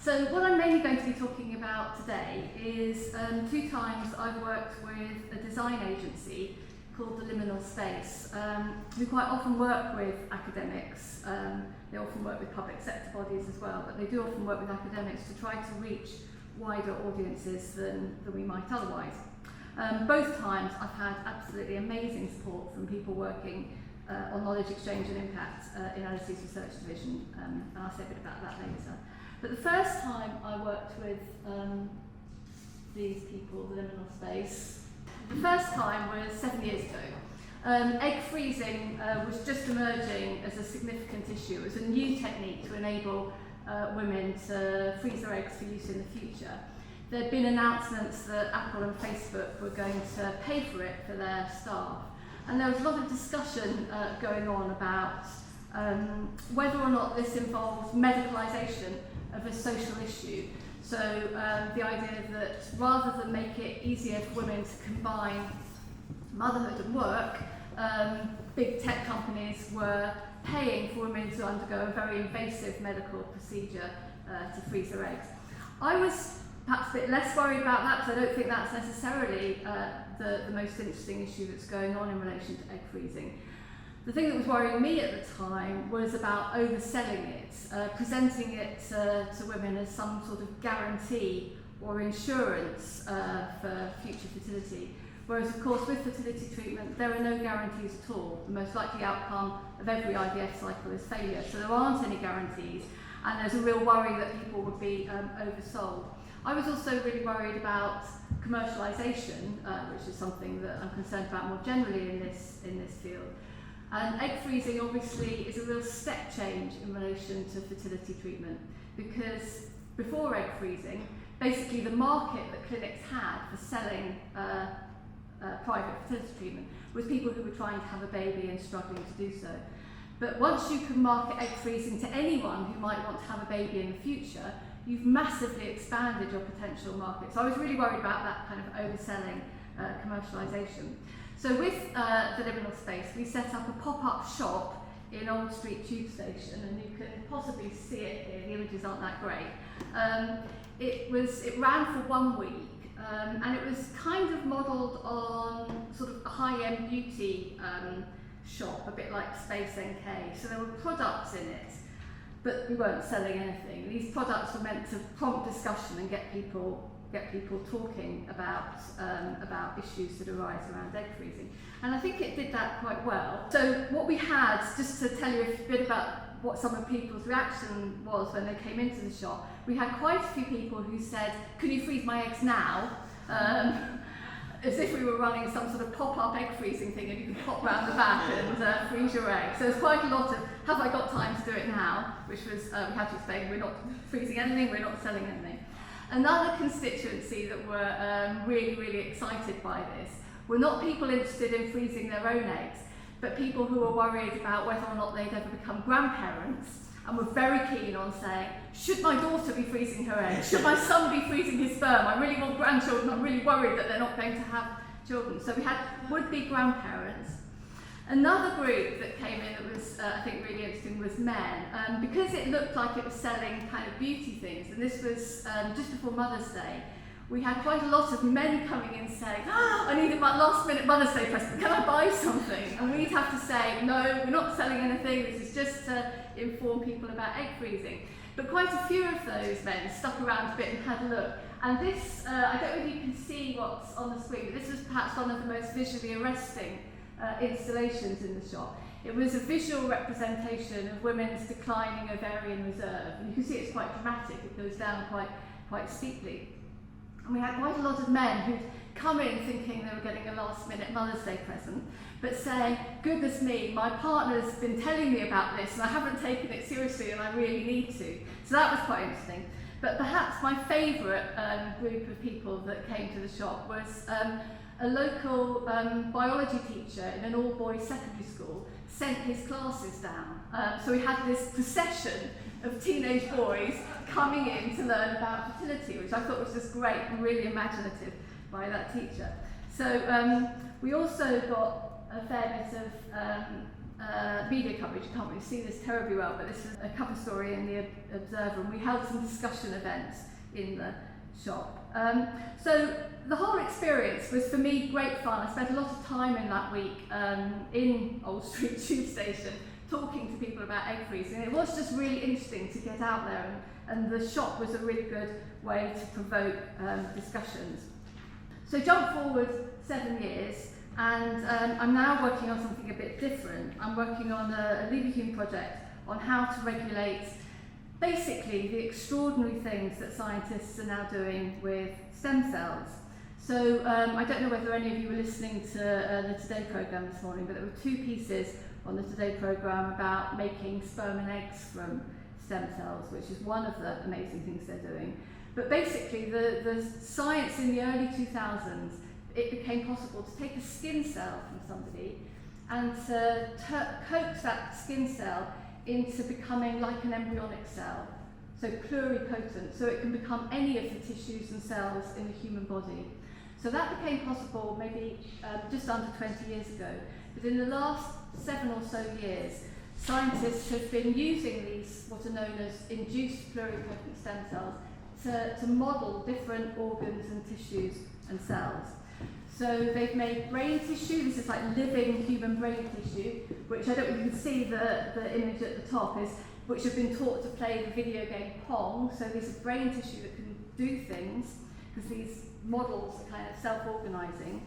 So what I'm mainly going to be talking about today is 2 times I've worked with a design agency called the Liminal Space. We quite often work with academics, they often work with public sector bodies as well, but they do often work with academics to try to reach wider audiences than we might otherwise. Both times I've had absolutely amazing support from people working on knowledge exchange and impact in LSE's research division, and I'll say a bit about that later. But the first time I worked with these people, the Liminal Space, the first time was 7 years ago. Egg freezing was just emerging as a significant issue. It was a new technique to enable women to freeze their eggs for use in the future. There had been announcements that Apple and Facebook were going to pay for it for their staff. And there was a lot of discussion going on about whether or not this involves medicalisation of a social issue. So the idea that rather than make it easier for women to combine motherhood and work, big tech companies were paying for women to undergo a very invasive medical procedure to freeze their eggs. I was perhaps a bit less worried about that because I don't think that's necessarily the most interesting issue that's going on in relation to egg freezing. The thing that was worrying me at the time was about overselling it, presenting it to women as some sort of guarantee or insurance for future fertility. Whereas, of course, with fertility treatment, there are no guarantees at all. The most likely outcome of every IVF cycle is failure, so there aren't any guarantees, and there's a real worry that people would be oversold. I was also really worried about commercialisation, which is something that I'm concerned about more generally in this field. And egg freezing obviously is a real step change in relation to fertility treatment, because before egg freezing, basically the market that clinics had for selling private fertility treatment was people who were trying to have a baby and struggling to do so. But once you can market egg freezing to anyone who might want to have a baby in the future, you've massively expanded your potential market. So I was really worried about that kind of overselling commercialisation. So with the Liminal Space, we set up a pop-up shop in Old Street Tube Station, and you can possibly see it here. The images aren't that great. It ran for 1 week, and it was kind of modelled on sort of a high-end beauty shop, a bit like Space NK. So there were products in it, but we weren't selling anything. These products were meant to prompt discussion and get people talking about issues that arise around egg freezing. And I think it did that quite well. So what we had, just to tell you a bit about what some of people's reaction was when they came into the shop, we had quite a few people who said, "Can you freeze my eggs now?" As if we were running some sort of pop-up egg freezing thing and you can pop round the back and freeze your eggs. So there's quite a lot of, have I got time to do it now? Which was, we had to explain, we're not freezing anything, we're not selling anything. Another constituency that were really, really excited by this were not people interested in freezing their own eggs, but people who were worried about whether or not they'd ever become grandparents and were very keen on saying, should my daughter be freezing her eggs? Should my son be freezing his sperm? I really want grandchildren, I'm really worried that they're not going to have children. So we had would-be grandparents. Another group that came in that was, I think, really interesting was men, because it looked like it was selling kind of beauty things, and this was just before Mother's Day. We had quite a lot of men coming in saying, I need a last-minute Mother's Day present, can I buy something? And we'd have to say, no, we're not selling anything, this is just to inform people about egg freezing. But quite a few of those men stuck around a bit and had a look. And this, I don't know if you can see what's on the screen, but this was perhaps one of the most visually arresting installations in the shop. It was a visual representation of women's declining ovarian reserve. And you can see it's quite dramatic, it goes down quite steeply. And we had quite a lot of men who'd come in thinking they were getting a last-minute Mother's Day present, but saying, goodness me, my partner's been telling me about this and I haven't taken it seriously and I really need to. So that was quite interesting. But perhaps my favourite group of people that came to the shop was a local biology teacher in an all-boys secondary school sent his classes down. So we had this procession of teenage boys coming in to learn about fertility, which I thought was just great and really imaginative by that teacher. So we also got a fair bit of media coverage. You can't really see this terribly well, but this is a cover story in the Observer, and we held some discussion events in the shop. So the whole experience was, for me, great fun. I spent a lot of time in that week in Old Street Tube Station talking to people about egg freezing. It was just really interesting to get out there, and the shop was a really good way to provoke discussions. So jump forward 7 years, and I'm now working on something a bit different. I'm working on a Liminal project on how to regulate basically the extraordinary things that scientists are now doing with stem cells. So I don't know whether any of you were listening to the Today programme this morning, but there were 2 pieces on the Today programme about making sperm and eggs from stem cells, which is one of the amazing things they're doing. But basically, the science in the early 2000s, it became possible to take a skin cell from somebody and to coax that skin cell into becoming like an embryonic cell, so pluripotent, so it can become any of the tissues and cells in the human body. So that became possible maybe just under 20 years ago. But in the last 7 or so years, scientists have been using these, what are known as induced pluripotent stem cells, to model different organs and tissues and cells. So they've made brain tissue. This is like living human brain tissue, which I don't know if you can see the image at the top, is which have been taught to play the video game Pong. So this is brain tissue that can do things, because these models are kind of self-organising.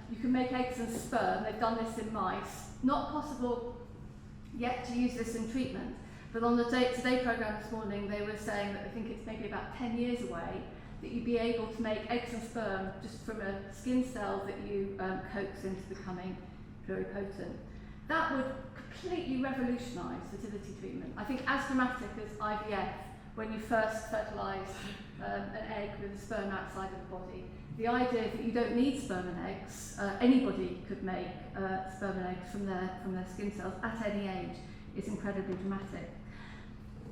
You can make eggs and sperm. They've done this in mice. Not possible yet to use this in treatment, but on the Today programme this morning, they were saying that I think it's maybe about 10 years away that you'd be able to make eggs and sperm just from a skin cell that you coax into becoming pluripotent. That would completely revolutionise fertility treatment. I think as dramatic as IVF, when you first fertilise an egg with a sperm outside of the body, the idea that you don't need sperm and eggs, anybody could make sperm and eggs from their skin cells at any age, is incredibly dramatic.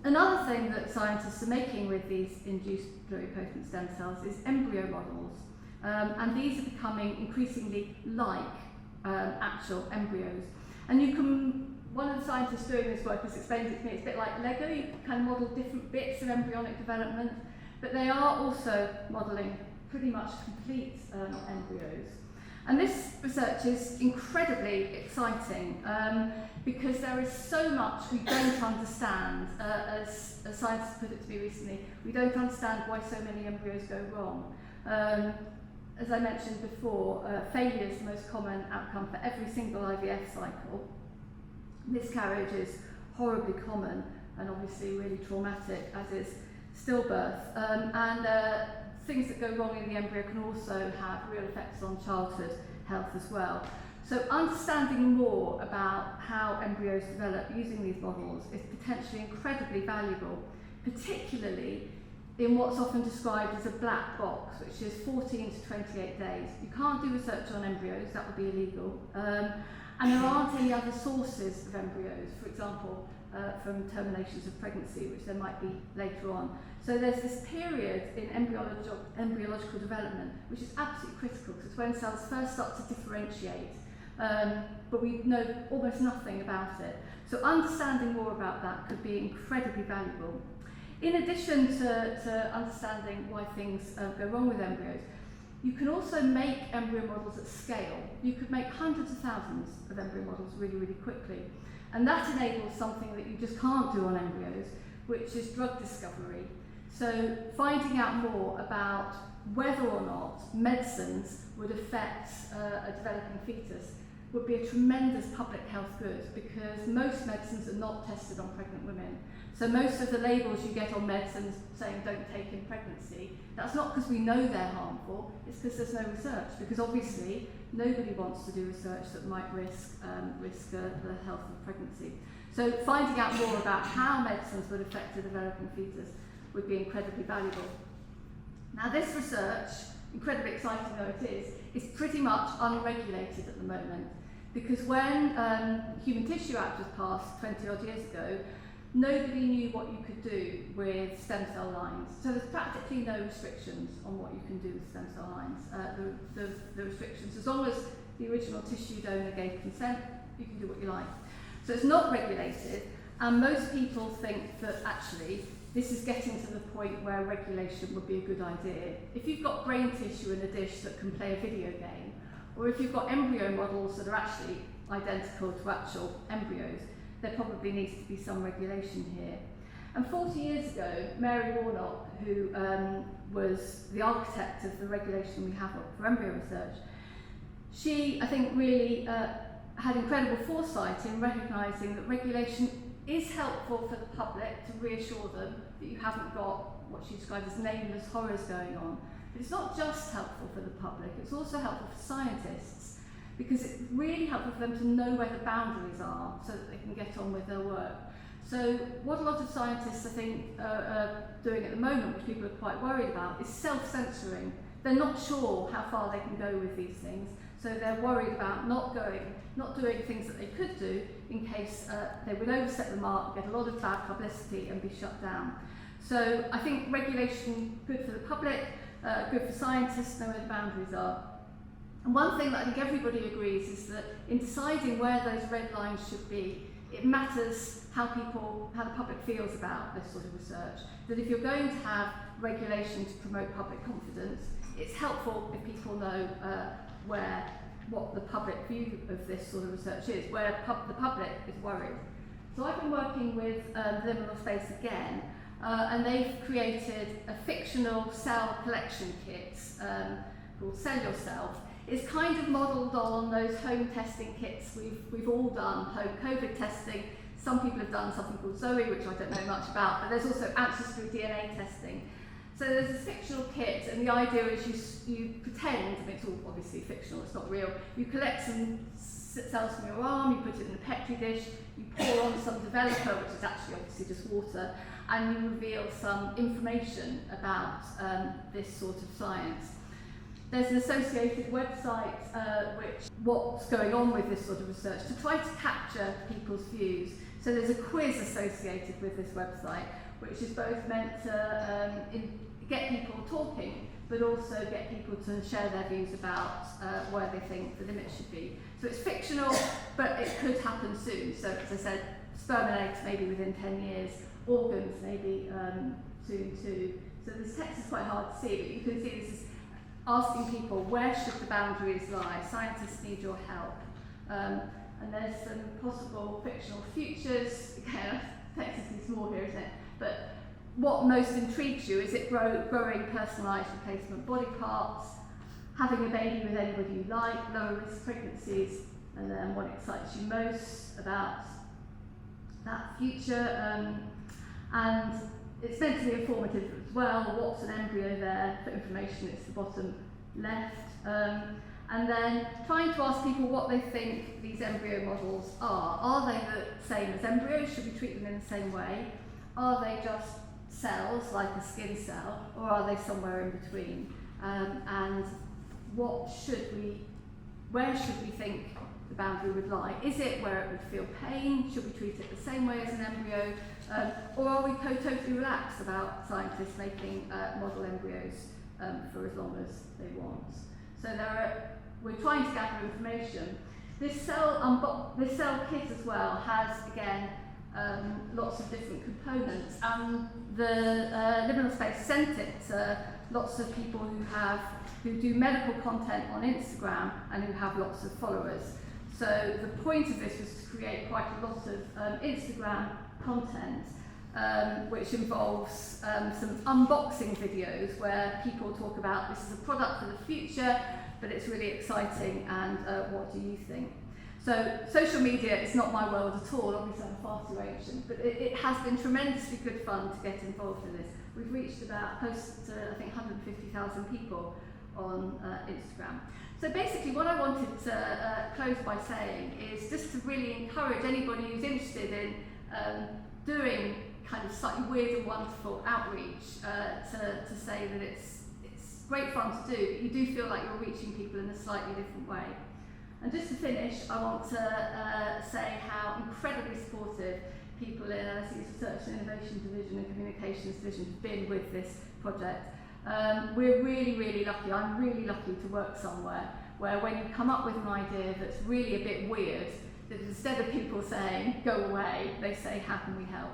Another thing that scientists are making with these induced pluripotent stem cells is embryo models, and these are becoming increasingly like actual embryos. And you can, one of the scientists doing this work has explained it to me, it's a bit like Lego. You can kind of model different bits of embryonic development, but they are also modelling pretty much complete embryos. And this research is incredibly exciting because there is so much we don't understand, as a scientist put it to me recently. We don't understand why so many embryos go wrong. As I mentioned before, failure is the most common outcome for every single IVF cycle. Miscarriage is horribly common and obviously really traumatic, as is stillbirth. Things that go wrong in the embryo can also have real effects on childhood health as well. So understanding more about how embryos develop using these models is potentially incredibly valuable, particularly in what's often described as a black box, which is 14 to 28 days. You can't do research on embryos, that would be illegal. And there aren't any other sources of embryos, for example, from terminations of pregnancy, which there might be later on. So there's this period in embryological development which is absolutely critical, because it's when cells first start to differentiate, but we know almost nothing about it. So understanding more about that could be incredibly valuable. In addition to understanding why things go wrong with embryos, you can also make embryo models at scale. You could make hundreds of thousands of embryo models really, really quickly. And that enables something that you just can't do on embryos, which is drug discovery. So finding out more about whether or not medicines would affect a developing fetus would be a tremendous public health good, because most medicines are not tested on pregnant women. So most of the labels you get on medicines saying don't take in pregnancy, that's not because we know they're harmful, it's because there's no research, because obviously nobody wants to do research that might risk the health of pregnancy. So finding out more about how medicines would affect a developing fetus would be incredibly valuable. Now this research, incredibly exciting though it is pretty much unregulated at the moment, because when Human Tissue Act was passed 20 odd years ago, nobody knew what you could do with stem cell lines. So there's practically no restrictions on what you can do with stem cell lines. The restrictions, as long as the original tissue donor gave consent, you can do what you like. So it's not regulated, and most people think that actually this is getting to the point where regulation would be a good idea. If you've got brain tissue in a dish that can play a video game, or if you've got embryo models that are actually identical to actual embryos, there probably needs to be some regulation here. And 40 years ago, Mary Warnock, who was the architect of the regulation we have for embryo research, she, I think, really had incredible foresight in recognising that regulation is helpful for the public to reassure them that you haven't got what she described as nameless horrors going on. But it's not just helpful for the public, it's also helpful for scientists, because it's really helpful for them to know where the boundaries are so that they can get on with their work. So what a lot of scientists, I think, are doing at the moment, which people are quite worried about, is self-censoring. They're not sure how far they can go with these things, so they're worried about not doing things that they could do in case they would overstep the mark, get a lot of bad publicity and be shut down. So I think regulation, good for the public, good for scientists, know where the boundaries are. And one thing that I think everybody agrees is that in deciding where those red lines should be, it matters how the public feels about this sort of research. That if you're going to have regulation to promote public confidence, it's helpful if people know what the public view of this sort of research is, where the public is worried. So I've been working with Liminal Space again, and they've created a fictional cell collection kit called Sell Yourself. It's kind of modelled on those home testing kits we've all done, home COVID testing. Some people have done something called Zoe, which I don't know much about, but there's also ancestry DNA testing. So there's a fictional kit, and the idea is you pretend, and it's all obviously fictional, it's not real, you collect some cells from your arm, you put it in a petri dish, you pour on some developer, which is actually obviously just water, and you reveal some information about this sort of science. There's an associated website what's going on with this sort of research to try to capture people's views. So there's a quiz associated with this website, which is both meant to get people talking, but also get people to share their views about where they think the limits should be. So it's fictional, but it could happen soon. So as I said, sperm and eggs maybe within 10 years, organs maybe soon too. So this text is quite hard to see, but you can see this is asking people, where should the boundaries lie? Scientists need your help. And there's some possible fictional futures. Again, text is too small here, isn't it? But what most intrigues you is it growing personalised replacement body parts, having a baby with anybody you like, lower risk pregnancies, and then what excites you most about that future. And it's meant to be informative as well. What's an embryo there? For information, it's the bottom left. And then trying to ask people what they think these embryo models are. Are they the same as embryos? Should we treat them in the same way? Are they just cells, like a skin cell, or are they somewhere in between? And where should we think the boundary would lie? Is it where it would feel pain? Should we treat it the same way as an embryo? Or are we totally relaxed about scientists making model embryos for as long as they want? So we're trying to gather information. This cell kit as well has, again, lots of different components, and the Liminal Space sent it to lots of people who do medical content on Instagram and who have lots of followers. So the point of this was to create quite a lot of Instagram content, which involves some unboxing videos where people talk about this is a product for the future, but it's really exciting, and what do you think? So social media is not my world at all. Obviously I'm far too ancient, but it has been tremendously good fun to get involved in this. We've reached close to I think 150,000 people on Instagram. So basically what I wanted to close by saying is just to really encourage anybody who's interested in doing kind of slightly weird and wonderful outreach to say that it's great fun to do, but you do feel like you're reaching people in a slightly different way. And just to finish, I want to say how incredibly supportive people in LSE's Research and Innovation Division and Communications Division have been with this project. We're really, really lucky. I'm really lucky to work somewhere where when you come up with an idea that's really a bit weird, that instead of people saying, go away, they say, how can we help?